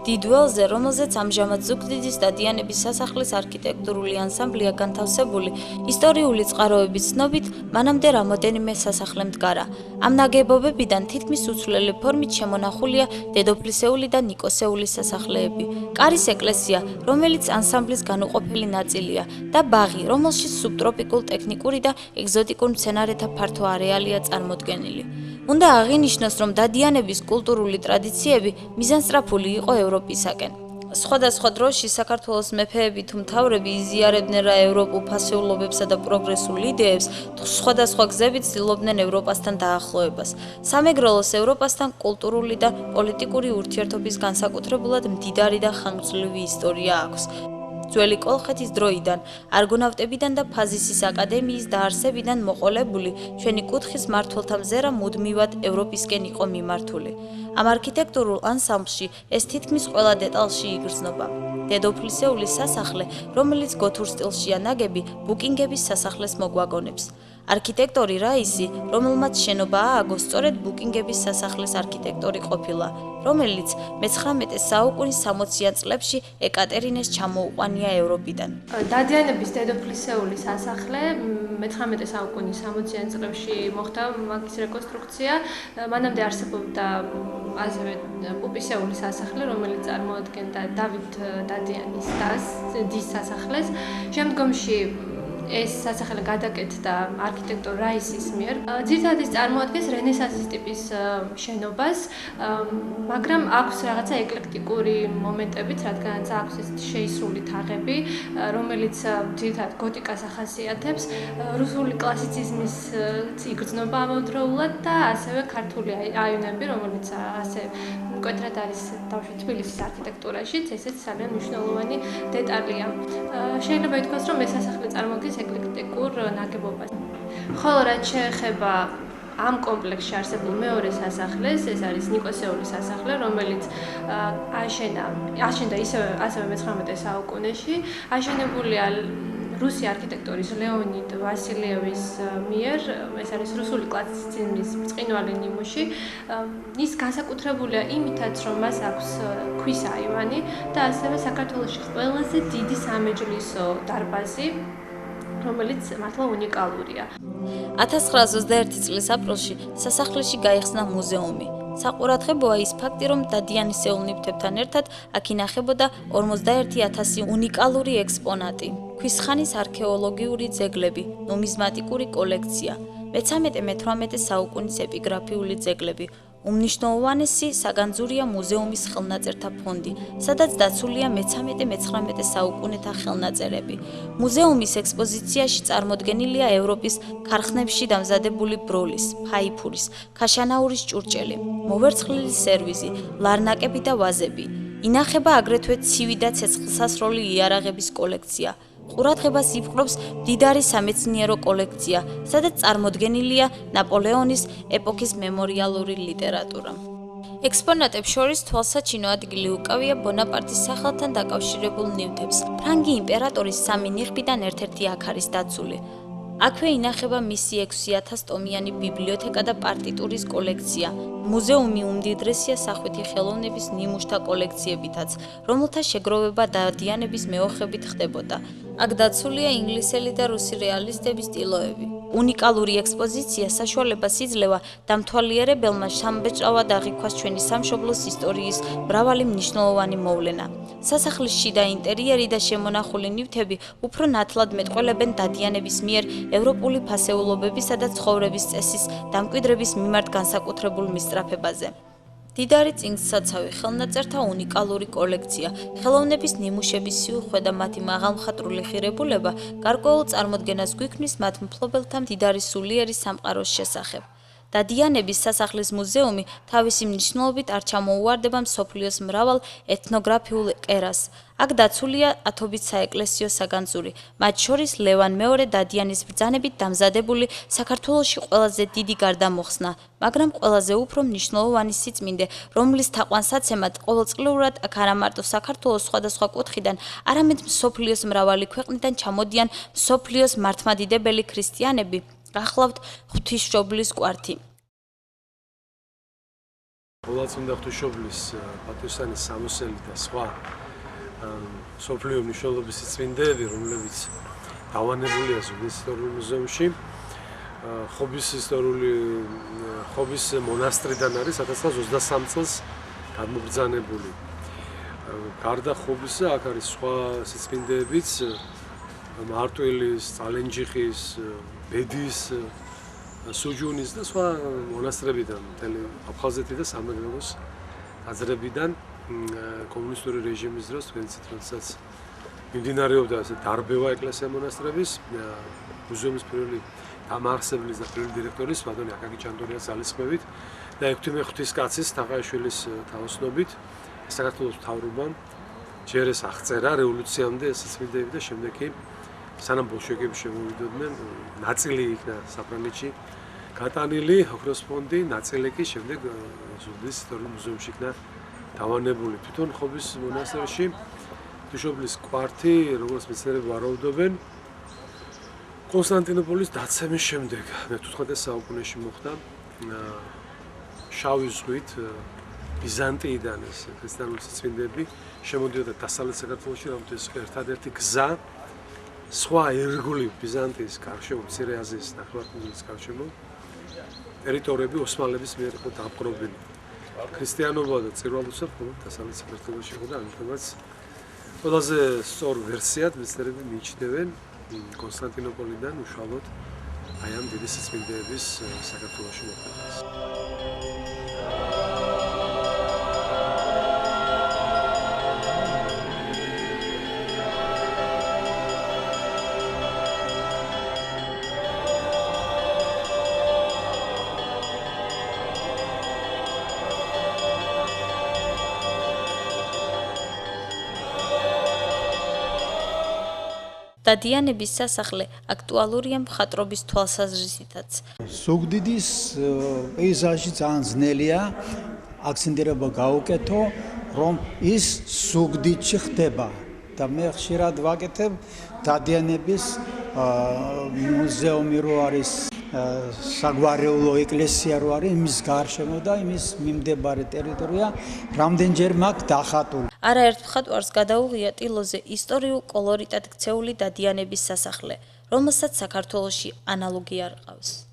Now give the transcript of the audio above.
დიდ ველზე, რომელზეც ამჟამად ზუგდიდის დადიანების სასახლის არქიტექტურული ანსამბლია განთავსებული, ისტორიული წყაროების ცნობით, მანამდე რამოდენიმე სასახლე მდგარა. ამ ნაგებობებიდან თითქმის უცვლელი ფორმით შემონახულია დედოფლისეული და ნიკოსეული სასახლეები, კარის ეკლესია, რომელიც ანსამბლის განუყოფელი ნაწილია და ბაღი, რომელშიც სუბტროპიკულ ტექნიკური და ეგზოტიკურ მცენარეთა ფართო არეალია წარმოდგენილი. უნდა აღინიშნოს, რომ დადიანების კულტურული ტრადიციები მიზანსწრაფული იყო ევროპისაკენ. სხვადასხვა დროში საქართველოს მეფეები თუ მთავრები იზიარებდნენ რა ევროპულ ფასეულობებსა და პროგრესულ იდეებს, სხვადასხვა გზებით ცდილობდნენ ევროპასთან დაახლოებას. სამეგრელოს ევროპასთან კულტურული და პოლიტიკური ურთიერთობის განსაკუთრებულად მდიდარი და ხანგრძლივი ისტორია აქვს. ძველი კოლხეთის დროიდან, არგონავტებიდან და ფაზისის აკადემიის დაარსებიდან მოყოლებული, ჩვენი კუთხის მმართველთა მზერა მუდმივად ევროპისკენ იყო მიმართული. ამ არქიტექტურულ ანსამბლში ეს თითქმის ყველა დეტალში იგრძნობა. დედოფლისეული სასახლე, რომელიც გოთურ სტილშია ნაგები, ბუკინგების სასახლეს მოგვაგონებს. არქიტექტორი რაისი, რომელმაც შენობა ააგო, სწორედ ბუკინგების სასახლის არქიტექტორი ყოფილა, რომელიც მე-19 საუკუნის 60-იან წლებში ეკატერინეს ჩამოუყვანია ევროპიდან. დადიანების დედოფლისეული სასახლე მე-19 საუკუნის 60-იან წლებში მოხდა მაგის რეკონსტრუქცია. მანამდე არსებობდა ასევე პუპისეული სასახლე, რომელიც წარმოადგენდა დავით დადიანის დის სასახლეს. შემდგომში ეს სასახლე გადაკეთდა არქიტექტორ რაისის მიერ. ძირითადად ის წარმოადგენს რენესანსის ტიპის შენობას, მაგრამ აქვს რაღაცა ეკლექტიკური მომენტებიც, რადგანაც აქვს ეს შეისრული თაღები, რომელიც ძირითადად გოტიკას ახასიათებს, რუსული კლასიციზმის იგრძნობა ამავდროულად და ასევე ქართული აივნები, რომელიც ასე მკვეთრად არის თავში თბილისის არქიტექტურაშიც, ესეც ძალიან მნიშვნელოვანი დეტალია. შეიძლება ითქვას, რომ ეს სასახლე წარმოადგენს ეკლექტიკურ ნაგებობას. ხოლო რაც შეეხება ამ კომპლექსში არსებულ მეორე სასახლეს, ეს არის ნიკოსეული სასახლე, რომელიც აშენდა ასევე მე-19 საუკუნეში, აშენებულია რუსი არქიტექტორის ლეონიდ ვასილიევის მიერ, ეს არის რუსული კლასიციზმის ბრწყინვალე ნიმუში. ის განსაკუთრებულია იმითაც, რომ მას აქვს ქვის აივანი და ასევე საქართველოში ყველაზე დიდი სამეჯლისო დარბაზი, რომელიც მართლა უნიკალურია. 1921 წლის აპრილში სასახლეში გაიხსნა მუზეუმი. საყურადღებოა ის ფაქტი, რომ დადიანისეულ ნივთებთან ერთად აქ ინახებოდა 51,000 უნიკალური ექსპონატი, ქვის ხანის არქეოლოგიური ძეგლები, ნუმიზმატიკური კოლექცია, მე-13-18 საუკუნის ეპიგრაფიული ძეგლები. უმნიშვნელოვანესი საგანძურია მუზეუმის ხელნაწერთა ფონდი, სადაც დაცულია მე-13-19 საუკუნეთა ხელნაწერები. მუზეუმის ექსპოზიციაში წარმოდგენილია ევროპის ქარხნებში დამზადებული ბროლის, ფაიფურის, ქაშანაურის ჭურჭელი, მოვერცხლილი სერვიზი, ლარნაკები და ვაზები. ინახება აგრეთვე ცივი და ცეცხლსასროლი იარაღების კოლექცია. ყურადღებას იპყრობს მდიდარი სამეცნიერო კოლექცია, სადაც წარმოდგენილია ნაპოლეონის ეპოქის მემორიალური ლიტერატურა. ექსპონატებს შორის თვალსაჩინო ადგილი უკავია ბონაპარტის სახელთან დაკავშირებულ ნივთებს. ფრანგი იმპერატორის 3 ნიღბიდან ერთ-ერთი აქ არის დაცული. აქვე ინახება მისი 6000 ტომიანი ბიბლიოთეკა და პარტიტურის კოლექცია. მუზეუმი უმდიდრესია სახვითი ხელოვნების ნიმუშთა კოლექციებითაც, რომელთა შეგროვება დადიანების მეოხებით ხდებოდა. აქ დაცულია ინგლისელი და რუსი რეალისტების სტილოები. უნიკალური ექსპოზიცია საშუალებას იძლევა დამთვალიერებელმა სამბეჭდავად აღიქვას ჩვენი სამშობლოს ისტორიის მრავალი მნიშვნელოვანი მოვლენა. სასახლის შიდა ინტერიერი და შემონახული ნივთები უფრო ნათლად მეტყველებენ დადიანების მიერ ევროპული ფასეულობებისა და ცხოვრების წესის დამკვიდრების მიმართ განსაკუთრებულ მისწრაფებაზე. დიდარი წინგსაცავი ხელნაწერთა უნიკალური კოლექცია, ხელოვნების ნიმუშების სიუხვე და მათი მაღალმხატვრული ღირებულება გარკვეულ წარმოდგენას გვიქმნის მათ მფლობელთა მდიდარი სულიერი სამყაროს შესახებ. დადიანების სასახლის მუზეუმი თავისი მნიშვნელობით არ ჩამოუვარდება მსოფლიოს მრავალ ეთნოგრაფიულ კერას. აქ დაცულია ათობით საეკლესიო საგანძური, მათ შორის ლევან მეორე დადიანის ბრძანებით დამზადებული საქართველოში ყველაზე დიდი გარდამოხსნა, მაგრამ ყველაზე უფრო მნიშვნელოვანი სიწმინდე, რომლის თაყვანსაცემად ყოველწლიურად აქ არა მარტო საქართველოს სხვადასხვა კუთხიდან, არამედ მსოფლიოს მრავალი ქვეყნიდან ჩამოდიან მსოფლიოს მართლმადიდებელი ქრისტიანები, გახლავთ ღვთისმშობლის კვართი. მოლაწმინდა ღვთისმშობლის პატივსაცემლის სამოსელი და სხვა სოფლიო მნიშვნელობის წმინდები, რომლებიც დავანებულია ზუგდიდის ისტორიულ მუზეუმში, ხობის მონასტრიდან არის 1923 წელს გადმობრძანებული. გარდა ხობისა, აქ არის სხვა სიწმინდეებიც, მარტვილის, წალენჯიხის, ბედის, სუჯუნის და სხვა მონასტრებიდან, მთელი აფხაზეთი და სამეგრელოს ტაძრებიდან კომუნისტური რეჟიმის დროს, როდესაც მიმდინარეობდა დარბევა ეკლესია მონასტრების, მუზეუმის პირველი დამაარსებლის და პირველი დირექტორის ვადონი აკაკი ჭანდურიას ძალისხმევით და ექვთიმე ღვთისკაცის თაყაიშვილის თაოსნობით საქართველოს მთავრობამ ჯერ ეს აღწერა რევოლუციამდე სიწმინდეები და შემდეგ კი სანამ ბოლშევიკები შემოვიდოდნენ, ნაწილი იქნა საფრანგეთში გატანილი ოქროს ფონდი, ნაწილი კი შემდეგ ზუგდიდის ისტორიულ მუზეუმში იქნა დავანებული. თვითონ ხობის მონასტერში ღვთისმშობლის კვართი, როგორც მეცნიერები ვარაუდობენ, კონსტანტინოპოლის დაცემის შემდეგ, მე-15 საუკუნეში მოხდა შავი ზღვით ბიზანტიიდან ეს ქრისტიანული სიწმინდეები შემოდიოდა დასავლეთ საქართველოში, რამაც ერთადერთი გზა სხვა ერგული ბიზანტიის გარშემო, მცირე აზიის ნახევარკუნძულის გარშემო ტერიტორიები ოსმალების მიერ იყო დაპყრობილი. ქრისტიანობა და წირვალოსა მხოლოდ დასავლეთ საქართველოში იყო და ამიტომაც ყველაზე სწორ ვერსიად მეცნიერები მიიჩნევენ კონსტანტინოპოლიდან უშუალოდ აი ამ დიდი სიწმინდეების საქართველოში მოხვედრას. დადიანების სასახლე აქტუალურია მხატვრობის თვალსაზრისითაც. ზუგდიდის პეიზაჟი ძალიან ძნელია, აქცენტირება გაუკეთო, რომ ის ზუგდიდში ხდება და მე ხშირად ვაკეთებ დადიანების მუზეუმი რო არის, საგვარეულო ეკლესია რო არის, იმის გარშემო და იმის მიმდებარე ტერიტორია რამდენჯერ მაქვს დახატული. არაერთ მხატვარს გადაუღია ტილოზე ისტორიულ კოლორიტად ქცეული დადიანების სასახლე, რომელსაც საქართველოში ანალოგი არ ყავს.